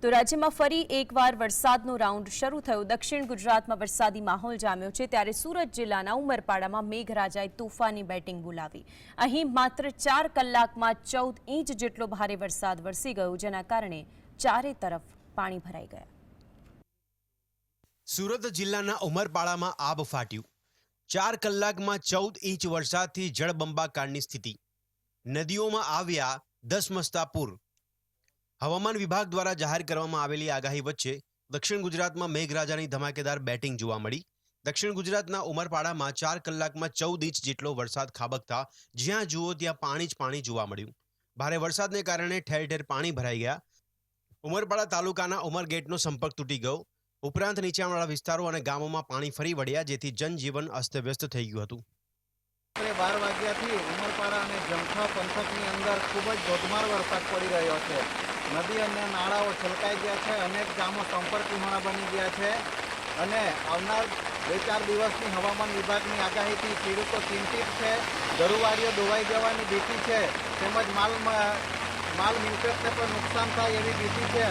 તો રાજ્યમાં ફરી એકવાર વરસાદનો રાઉન્ડ શરૂ થયો। દક્ષિણ ગુજરાતમાં વરસાદી માહોલ જામ્યો છે, ત્યારે સુરત જિલ્લાના ઉમરપાડામાં મેઘરાજાએ તોફાની બેટિંગ બોલાવી। અહીં માત્ર 4 કલાકમાં 14 ઇંચ જેટલો ભારે વરસાદ વરસી ગયો, જેના કારણે ચારે તરફ પાણી ભરાઈ ગયા। સુરત જિલ્લાના ઉમરપાડામાં આબ ફાટ્યું। 4 કલાકમાં 14 ઇંચ વરસાદથી જળબંબાકારની સ્થિતિ। નદીઓમાં આવ્યા ધસમસતા પૂર। હવામાન વિભાગ દ્વારા જાહેર કરવામાં આવેલી આગાહી વચ્ચે દક્ષિણ ગુજરાતમાં મેઘરાજાની ધમાકેદાર બેટિંગ જોવા મળી। દક્ષિણ ગુજરાતના ઉમરપાડામાં 4 કલાકમાં 14 ઇંચ જેટલો વરસાદ ખાબકતા જ્યાં જુઓ ત્યાં પાણી જ પાણી જોવા મળ્યું। ભારે વરસાદને કારણે ઠેર ઠેર પાણી ભરાઈ ગયા। ઉમરપાડા તાલુકાના ઉમરગેટનો સંપર્ક તૂટી ગયો। ઉપરાંત નીચાણવાળા વિસ્તારો અને ગામોમાં પાણી ફરી વળ્યા, જેથી જનજીવન અસ્તવ્યસ્ત થઈ ગયું હતું। 12 વાગ્યાથી ઉમરપાડા અને જમખા પંથકની અંદર ખૂબ જ ધોધમાર વરસાદ પડી રહ્યો છે। નદી અને નાળાઓ છલકાઈ ગયા છે। અનેક ગામો સંપર્ક વિહોણા બની ગયા છે અને આવનાર 2-4 દિવસની હવામાન વિભાગની આગાહીથી ખેડૂતો ચિંતિત છે। ઘરવાળીઓ ડૂબાઈ જવાની ભીતિ છે, તેમજ માલ મિલકતને પણ નુકસાન થાય એવી ભીતિ છે।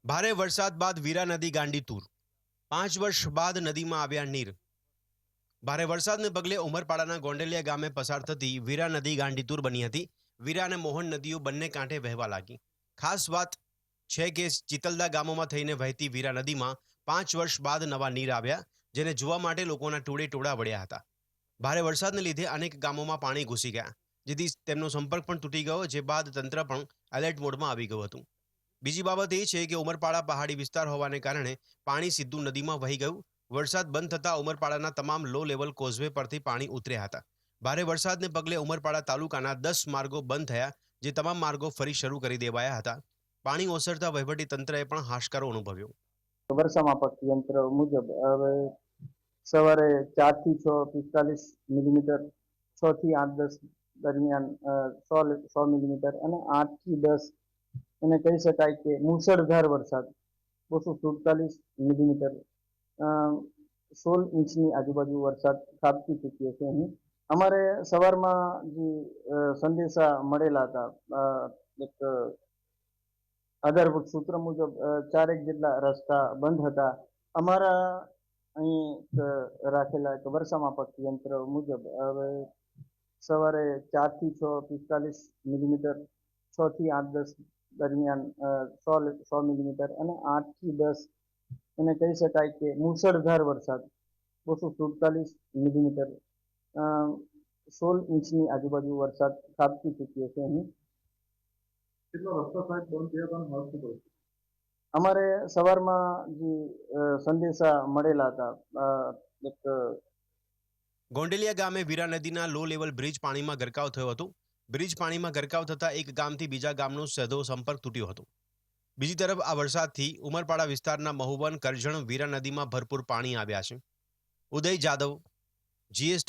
ભારે વરસાદ બાદ વીરા નદી ગાંડી તૂર। 5 વર્ષ બાદ નદીમાં આવ્યા નીર। ભારે વરસાદને પગલે ઉમરપાડાના ગોંડલિયા ગામે પસાર થતી વીરા નદી ગાંડીતુર બની હતી। વીરા અને મોહન નદીઓ બંને કાંઠે વહેવા લાગી। ખાસ વાત છે કે ચિતલદા ગામોમાં થઈને વહેતી વીરા નદીમાં 5 વર્ષ બાદ નવા નીર આવ્યા, જેને જોવા માટે લોકોના ટોળે ટોળા વળ્યા હતા। ભારે વરસાદને લીધે અનેક ગામોમાં પાણી ઘૂસી ગયા, જેથી તેમનો સંપર્ક પણ તૂટી ગયો, જે બાદ તંત્ર પણ એલર્ટ મોડમાં આવી ગયું હતું। બીજી બાબત એ છે કે ઉમરપાડા પહાડી વિસ્તાર હોવાને કારણે પાણી સીધું નદીમાં વહી ગયું। વરસાદ બંધ થતાં ઉમરપાડાના તમામ લો લેવલ કોઝવે પરથી પાણી ઉતર્યા હતા। ભારે વરસાદને પગલે ઉમરપાડા તાલુકાના 10 માર્ગો બંધ થયા, જે તમામ માર્ગો ફરી શરૂ કરી દેવાયા હતા। પાણી ઓસરતા વહીવટી તંત્રએ પણ હાશકારો અનુભવ્યો। વર્ષા માપક યંત્ર મુજબ હવે સવારે 4 થી 6 45 મિલીમીટર, 6 થી 8-10 દરમિયાન 100 મિલીમીટર અને 8 થી 10 એને કહી શકાય કે મુશળધાર વરસાદ 247 મિલીમીટર 16 ઇંચની આજુબાજુ વરસાદ ખાબકી ચૂક્યો છે। અહીં અમારે સવારમાં જે સંદેશા મળેલા હતા, એક આધારભૂત સૂત્ર મુજબ 4 જેટલા રસ્તા બંધ હતા। અમારા અહીં રાખેલા એક વર્ષા માપક યંત્ર મુજબ હવે સવારે 4 થી 6 45 મિલીમીટર, 6 થી 8-10 દરમિયાન 100 મિલીમીટર અને 8 થી 10 એને કહી શકાય કે મુશળધાર વરસાદ 247 મિલીમીટર 16 ઇંચની આજુબાજુ વરસાદ ખાબકી ચૂક્યો છે। અહીં કેટલો રસ્તો સાહેબ બંધ થયા હતા? અમારે સવારમાં જે સંદેશા મળેલા હતા, એક ગોંડલિયા ગામે વીરા નદીના લો લેવલ બ્રિજ પાણીમાં ગરકાવ થયો હતો। બ્રિજ પાણીમાં ગરકાવ થતાં એક ગામથી બીજા ગામનો સીધો સંપર્ક તૂટ્યો હતો। બીજી તરફ આ વરસાદથી ઉમરપાડા વિસ્તારના મહુવન, કરજણ, વીરા નદીમાં ભરપૂર પાણી આવ્યા છે। ઉદય જાદવ, GST